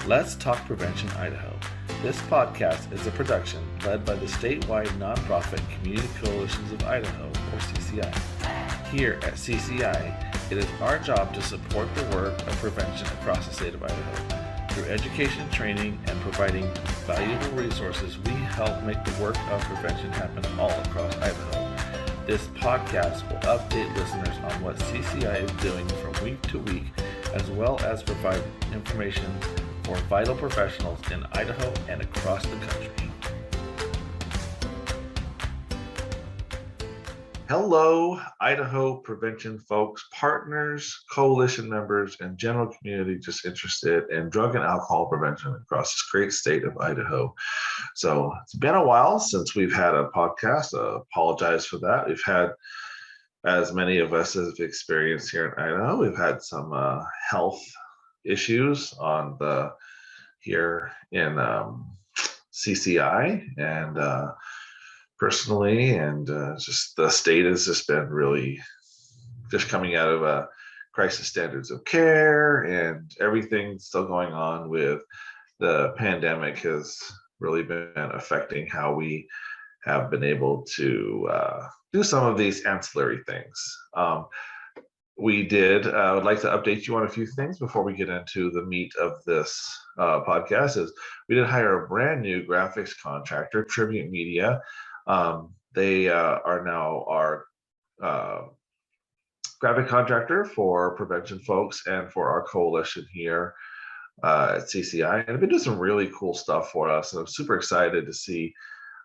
Let's Talk Prevention Idaho. This podcast is a production led by the statewide nonprofit Community Coalitions of Idaho, or CCI. Here at CCI, it is our job to support the work of prevention across the state of Idaho. Through education, training, and providing valuable resources, we help make the work of prevention happen all across Idaho. This podcast will update listeners on what CCI is doing from week to week, as well as provide information for vital professionals in Idaho and across the country. Hello, Idaho prevention folks, partners, coalition members, and general community just interested in drug and alcohol prevention across this great state of Idaho. So it's been a while since we've had a podcast. Apologize for that. We've had, as many of us have experienced here in Idaho, we've had some health issues here in CCI and personally, and just the state has just been really just coming out of a crisis standards of care, and everything still going on with the pandemic has really been affecting how we have been able to do some of these ancillary things. I would like to update you on a few things before we get into the meat of this podcast. Is we did hire a brand new graphics contractor, Tribute Media. They are now our graphic contractor for prevention folks and for our coalition here at CCI. And they've been doing some really cool stuff for us. And I'm super excited to see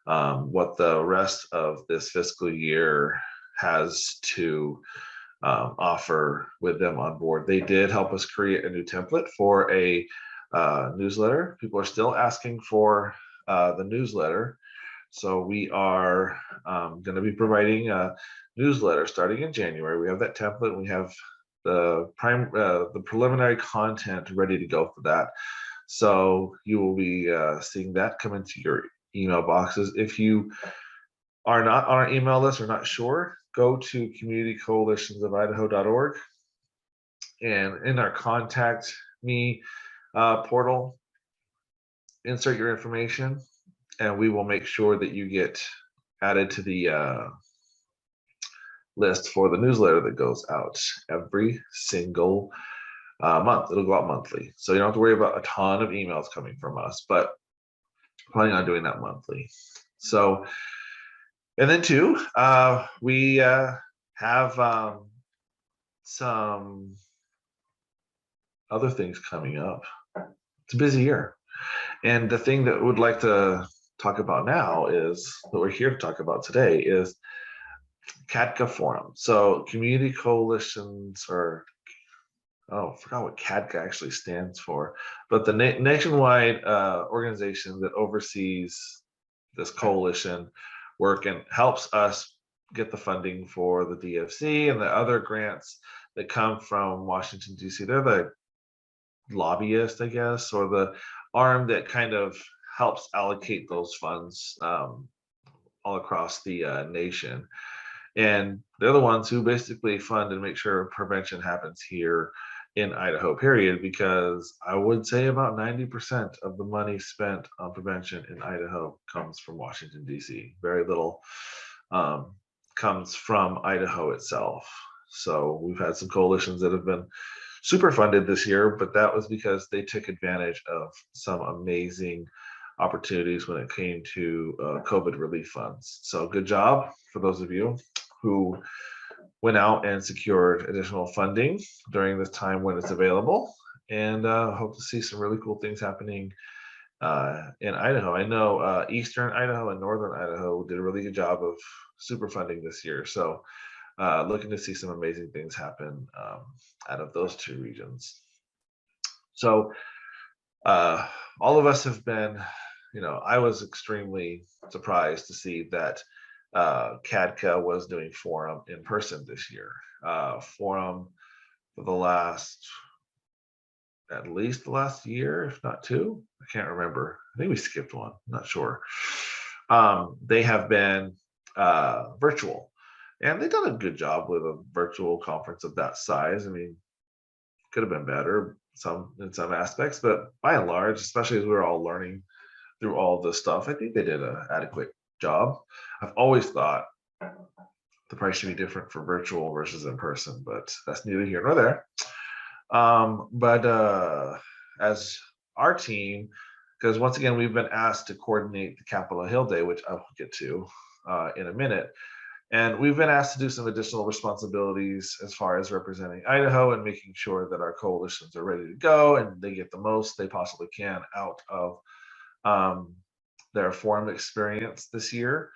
what the rest of this fiscal year has to offer with them on board. They did help us create a new template for a newsletter. People are still asking for the newsletter. So we are going to be providing a newsletter starting in January. We have that template. We have the preliminary content ready to go for that. So you will be seeing that come into your email boxes. If you are not on our email list or not sure, go to communitycoalitionsofidaho.org, and in our contact me portal, insert your information, and we will make sure that you get added to the list for the newsletter that goes out every single month. It'll go out monthly, so you don't have to worry about a ton of emails coming from us, but planning on doing that monthly. So, and then two, we have some other things coming up. It's a busy year. And the thing that we'd like to talk about now is, that we're here to talk about today, is CADCA Forum. So community coalitions, or I forgot what CADCA actually stands for, but the nationwide organization that oversees this coalition work and helps us get the funding for the DFC and the other grants that come from Washington D.C. They're the lobbyist, I guess, or the arm that kind of helps allocate those funds all across the nation. And they're the ones who basically fund and make sure prevention happens here in Idaho, period, because I would say about 90% of the money spent on prevention in Idaho comes from Washington, D.C. Very little comes from Idaho itself. So we've had some coalitions that have been super funded this year, but that was because they took advantage of some amazing opportunities when it came to COVID relief funds. So good job for those of you who went out and secured additional funding during this time when it's available, and hope to see some really cool things happening in Idaho. I know Eastern Idaho and Northern Idaho did a really good job of super funding this year. So looking to see some amazing things happen out of those two regions. So all of us have been, I was extremely surprised to see that CADCA was doing Forum in person this year. Forum for at least the last year, if not two. I can't remember. I think we skipped one. I'm not sure. They have been virtual, and they've done a good job with a virtual conference of that size. I mean, could have been better, in some aspects, but by and large, especially as we're all learning through all this stuff, I think they did an adequate job. I've always thought the price should be different for virtual versus in person, but that's neither here nor there. But as our team, because once again, we've been asked to coordinate the Capitol Hill Day, which I'll get to in a minute. And we've been asked to do some additional responsibilities as far as representing Idaho and making sure that our coalitions are ready to go and they get the most they possibly can out of their forum experience this year.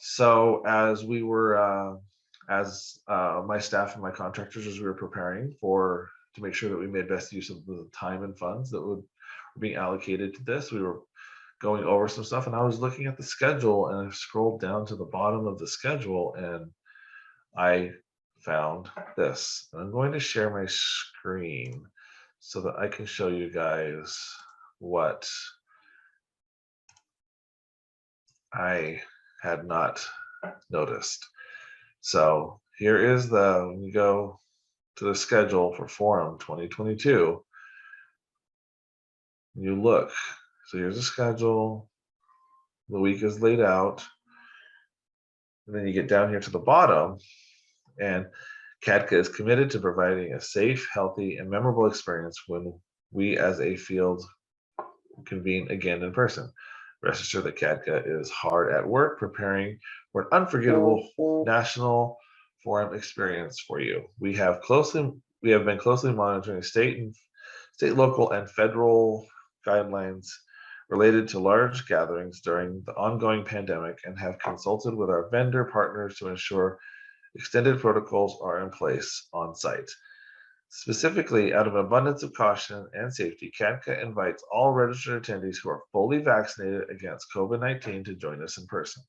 So as we were, my staff and my contractors, as we were preparing to make sure that we made best use of the time and funds that would be allocated to this, we were going over some stuff, and I was looking at the schedule, and I scrolled down to the bottom of the schedule, and I found this. And I'm going to share my screen so that I can show you guys what I had not noticed. So here is when you go to the schedule for Forum 2022, you look. So here's the schedule. The week is laid out. And then you get down here to the bottom, and CADCA is committed to providing a safe, healthy, and memorable experience when we as a field convene again in person. Rest assured that CADCA is hard at work preparing for an unforgettable national forum experience for you. We have been closely monitoring state, local, and federal guidelines related to large gatherings during the ongoing pandemic and have consulted with our vendor partners to ensure extended protocols are in place on site. Specifically, out of abundance of caution and safety, CADCA invites all registered attendees who are fully vaccinated against COVID-19 to join us in person.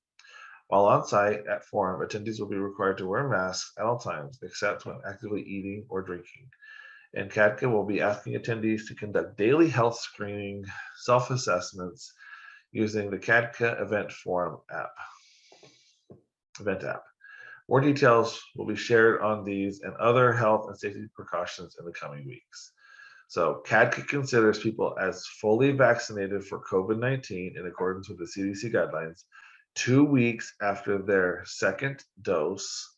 While on site at Forum, attendees will be required to wear masks at all times, except when actively eating or drinking. And CADCA will be asking attendees to conduct daily health screening, self-assessments using the CADCA Event app. More details will be shared on these and other health and safety precautions in the coming weeks. So CADCA considers people as fully vaccinated for COVID-19 in accordance with the CDC guidelines 2 weeks after their second dose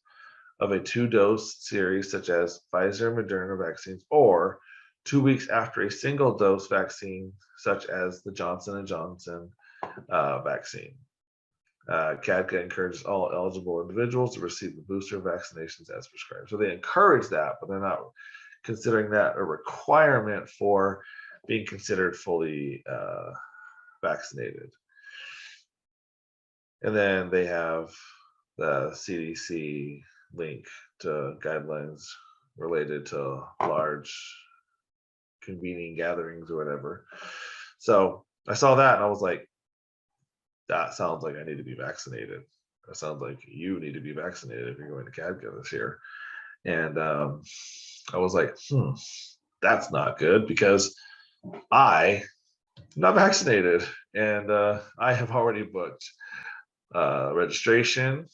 of a 2-dose series such as Pfizer and Moderna vaccines, or 2 weeks after a single dose vaccine such as the Johnson & Johnson vaccine. CADCA encourages all eligible individuals to receive the booster vaccinations as prescribed. So they encourage that, but they're not considering that a requirement for being considered fully vaccinated. And then they have the CDC link to guidelines related to large convening gatherings or whatever. So I saw that and I was like, that sounds like I need to be vaccinated. That sounds like you need to be vaccinated if you're going to CADCA this year. And I was like, that's not good because I'm not vaccinated. And I have already booked registration,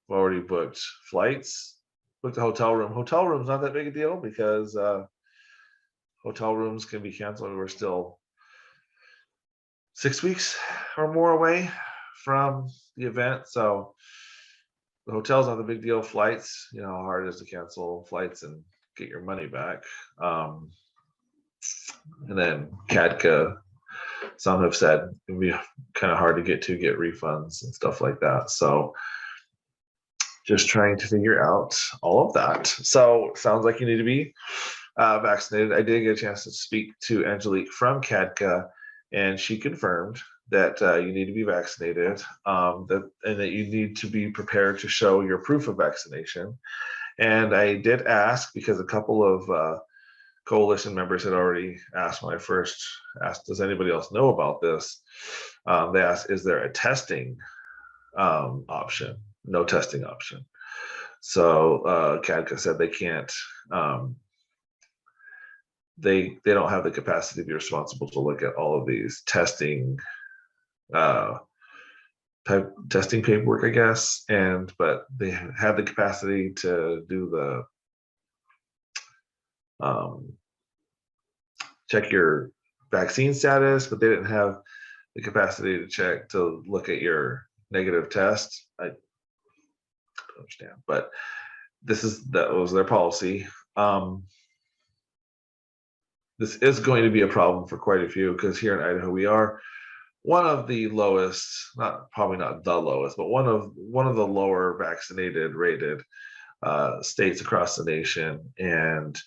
I've already booked flights, booked a hotel room. Hotel room's not that big a deal because hotel rooms can be canceled. We're still 6 weeks or more away from the event. So the hotel's not a big deal. Flights, you know how hard it is to cancel flights and get your money back. And then CADCA, some have said it would be kind of hard to get refunds and stuff like that. So just trying to figure out all of that. So sounds like you need to be vaccinated. I did get a chance to speak to Angelique from CADCA, and she confirmed that you need to be vaccinated, and that you need to be prepared to show your proof of vaccination. And I did ask, because a couple of coalition members had already asked when I first asked, does anybody else know about this? They asked, is there a testing option? No testing option. So CADCA said they can't, they don't have the capacity to be responsible to look at all of these testing testing paperwork, I guess, but they have the capacity to do the check your vaccine status, but they didn't have the capacity to look at your negative test. I don't understand, but that was their policy. This is going to be a problem for quite a few, because here in Idaho we are one of the lowest, probably not the lowest, but one of the lower vaccinated rated states across the nation. And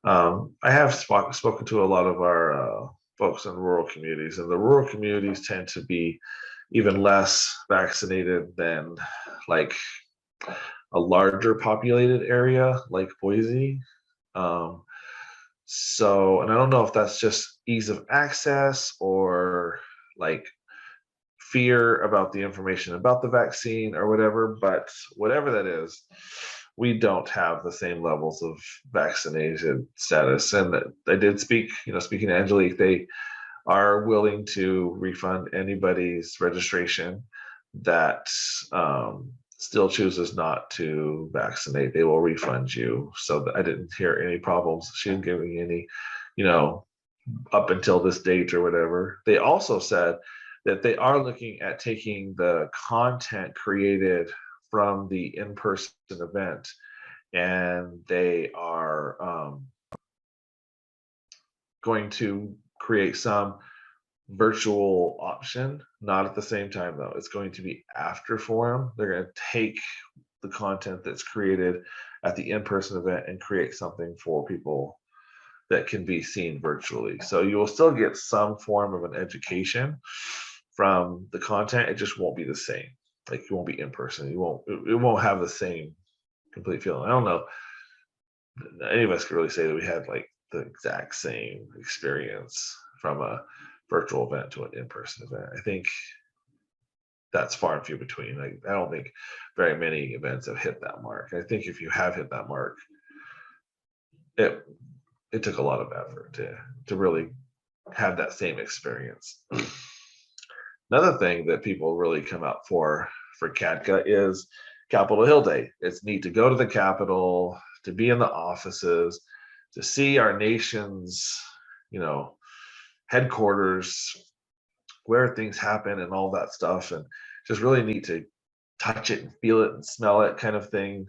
I have spoken to a lot of our folks in rural communities, and the rural communities tend to be even less vaccinated than like a larger populated area like Boise. So, and I don't know if that's just ease of access or like fear about the information about the vaccine or whatever, but whatever that is, we don't have the same levels of vaccination status. And I did speaking to Angelique, they are willing to refund anybody's registration that still chooses not to vaccinate. They will refund you. So I didn't hear any problems. She didn't give me any, up until this date or whatever. They also said that they are looking at taking the content created from the in-person event, and they are going to create some virtual option, not at the same time though. It's going to be after forum. They're going to take the content that's created at the in-person event and create something for people that can be seen virtually. So you will still get some form of an education from the content. It just won't be the same. Like, you won't be in person. It won't have the same complete feeling. I don't know any of us could really say that we had like the exact same experience from a virtual event to an in-person event. I think that's far and few between. I don't think very many events have hit that mark. I think if you have hit that mark, it took a lot of effort to really have that same experience. Another thing that people really come out for CADCA is Capitol Hill Day. It's neat to go to the Capitol, to be in the offices, to see our nation's, headquarters, where things happen and all that stuff, and just really neat to touch it and feel it and smell it, kind of thing.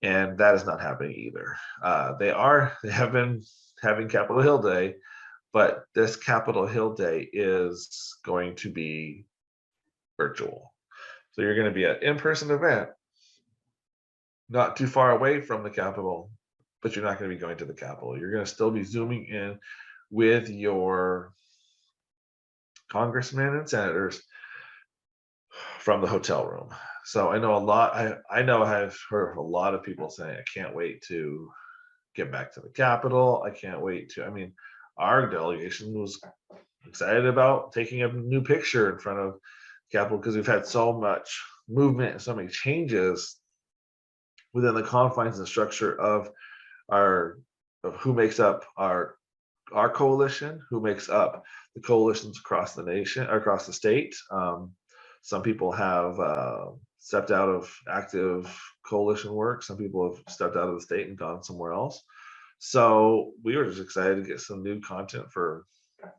And that is not happening either. They have been having Capitol Hill Day, but this Capitol Hill Day is going to be virtual. So you're going to be at an in-person event, not too far away from the Capitol, but you're not going to be going to the Capitol. You're going to still be Zooming in with your congressmen and senators from the hotel room. So I know I've heard a lot of people saying, I can't wait to get back to the Capitol. I can't wait to, our delegation was excited about taking a new picture in front of the Capitol, because we've had so much movement and so many changes within the confines and structure of who makes up our coalition, who makes up the coalitions across the nation, across the state. Some people have stepped out of active coalition work. Some people have stepped out of the state and gone somewhere else. So we were just excited to get some new content for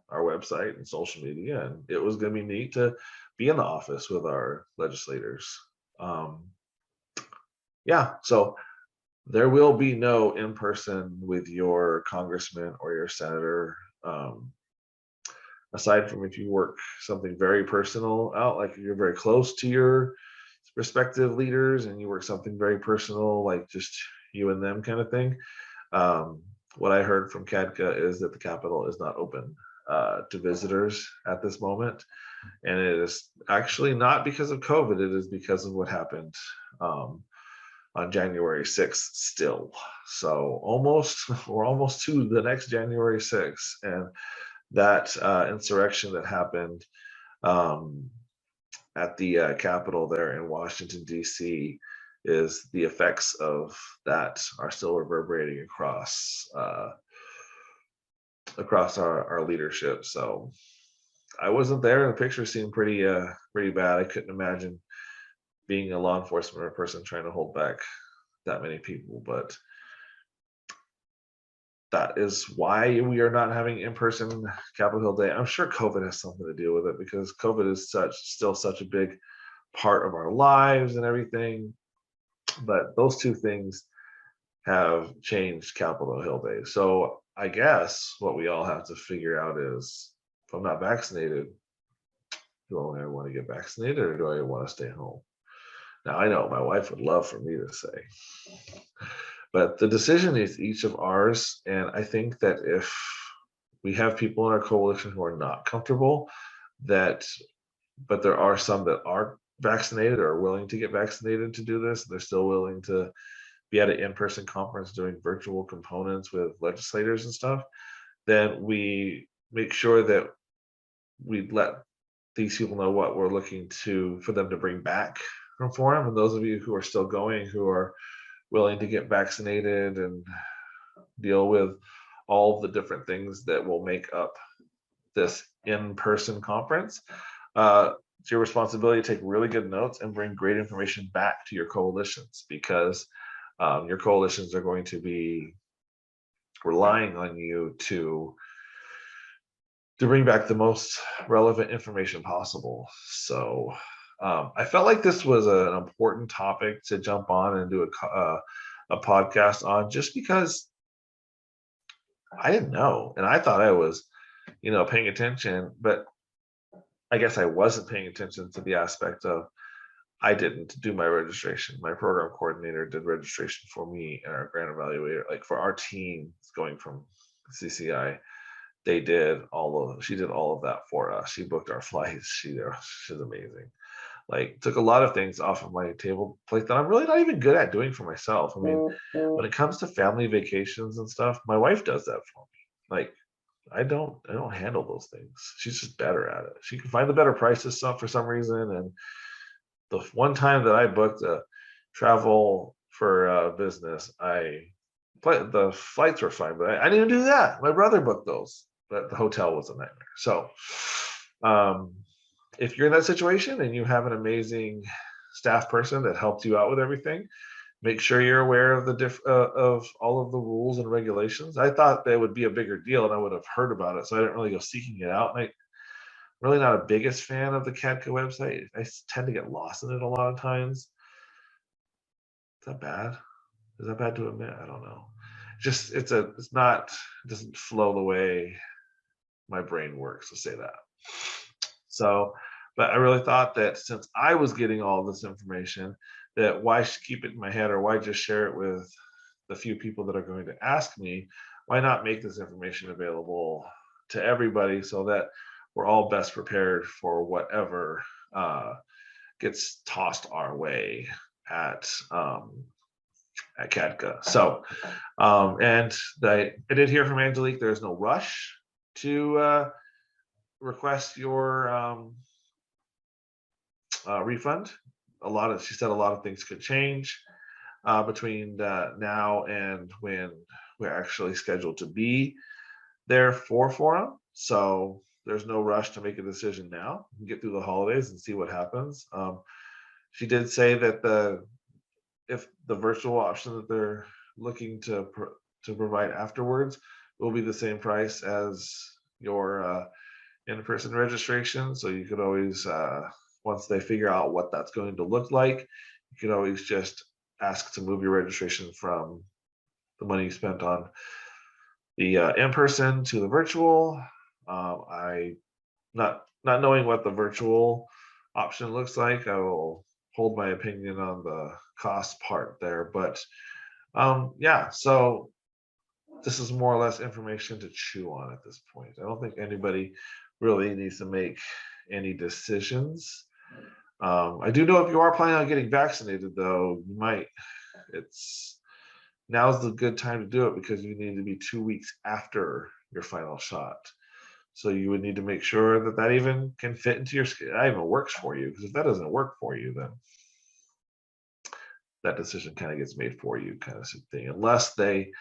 our website and social media, and it was going to be neat to be in the office with our legislators. So there will be no in-person with your congressman or your senator, aside from if you work something very personal out, like if you're very close to your respective leaders and you work something very personal, like just you and them kind of thing. What I heard from CADCA is that the Capitol is not open to visitors at this moment. And it is actually not because of COVID, it is because of what happened on January 6th still. So we're almost to the next January 6th. And that insurrection that happened at the Capitol there in Washington, D.C. is the effects of that are still reverberating across our leadership. So I wasn't there, and the picture seemed pretty bad. I couldn't imagine being a law enforcement person trying to hold back that many people, but that is why we are not having in-person Capitol Hill Day. I'm sure COVID has something to do with it, because COVID is still such a big part of our lives and everything. But those two things have changed Capitol Hill Day. So I guess what we all have to figure out is, if I'm not vaccinated, do I want to get vaccinated or do I want to stay home? Now, I know my wife would love for me to say, but the decision is each of ours. And I think that if we have people in our coalition who are not comfortable, but there are some that are vaccinated or willing to get vaccinated to do this, they're still willing to be at an in-person conference doing virtual components with legislators and stuff, then we make sure that we let these people know what we're looking for them to bring back from forum. And those of you who are still going, who are willing to get vaccinated and deal with all the different things that will make up this in-person conference, it's your responsibility to take really good notes and bring great information back to your coalitions, because your coalitions are going to be relying on you to bring back the most relevant information possible. So I felt like this was an important topic to jump on and do a podcast on, just because I didn't know, and I thought I was, paying attention, but I guess I wasn't paying attention to the aspect of, I didn't do my registration. My program coordinator did registration for me, and our grant evaluator, like for our team going from CCI, she did all of that for us. She booked our flights. She's amazing. Like, took a lot of things off of my table plate that I'm really not even good at doing for myself. I mean, when it comes to family vacations and stuff, my wife does that for me. Like, I don't handle those things. She's just better at it. She can find the better prices stuff for some reason. And the one time that I booked a travel for business, the flights were fine, but I didn't even do that. My brother booked those, but the hotel was a nightmare. So if you're in that situation and you have an amazing staff person that helped you out with everything, make sure you're aware of of all of the rules and regulations. I thought that would be a bigger deal and I would have heard about it, so I didn't really go seeking it out. And I'm really not a biggest fan of the CADCA website. I tend to get lost in it a lot of times. Is that bad? Is that bad to admit? I don't know. It doesn't flow the way my brain works, to say that. So, but I really thought that since I was getting all this information, that why keep it in my head, or why just share it with the few people that are going to ask me? Why not make this information available to everybody, so that we're all best prepared for whatever gets tossed our way at CADCA. So, and I did hear from Angelique, there's no rush to request your refund. She said a lot of things could change between now and when we're actually scheduled to be there for forum. So there's no rush to make a decision now. We can get through the holidays and see what happens. She did say that if the virtual option that they're looking to provide afterwards will be the same price as your in-person registration. So you could always, once they figure out what that's going to look like, you can always just ask to move your registration from the money you spent on the in-person to the virtual. I not knowing what the virtual option looks like, I will hold my opinion on the cost part there. But yeah, so this is more or less information to chew on at this point. I don't think anybody really needs to make any decisions. I do know if you are planning on getting vaccinated, though, you might. Now's the good time to do it, because you need to be 2 weeks after your final shot. So you would need to make sure that that even can fit into your schedule, that even works for you. Because if that doesn't work for you, then that decision kind of gets made for you, kind of thing, unless they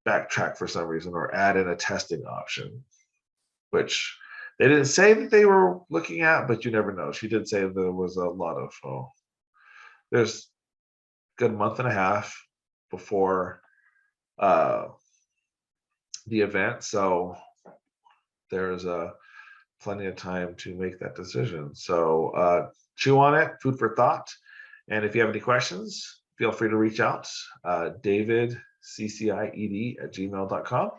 backtrack for some reason or add in a testing option, which they didn't say that they were looking at, but you never know. She did say there was a lot of, there's a good month and a half before the event. So there's plenty of time to make that decision. So chew on it, food for thought. And if you have any questions, feel free to reach out, David, ccied@gmail.com,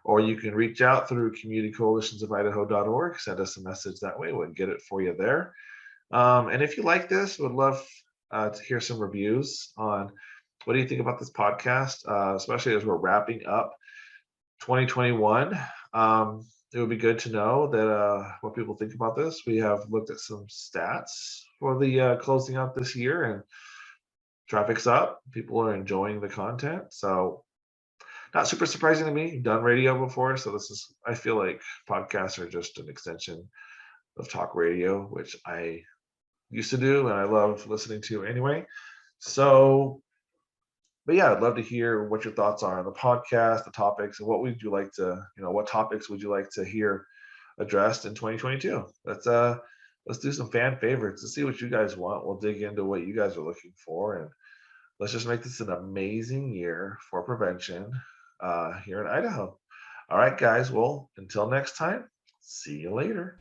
or you can reach out through communitycoalitionsofidaho.org. Send us a message that way. We'll get it for you there. And if you like this, would love to hear some reviews on what do you think about this podcast, especially as we're wrapping up 2021. It would be good to know that what people think about this. We have looked at some stats for the closing out this year, and traffic's up. People are enjoying the content. So not super surprising to me. Done radio before, so I feel like podcasts are just an extension of talk radio, which I used to do and I love listening to anyway. So, but yeah, I'd love to hear what your thoughts are on the podcast, the topics, and what would you like to, what topics would you like to hear addressed in 2022? Let's do some fan favorites. Let's see what you guys want. We'll dig into what you guys are looking for, and let's just make this an amazing year for prevention here in Idaho. All right, guys. Well, until next time, see you later.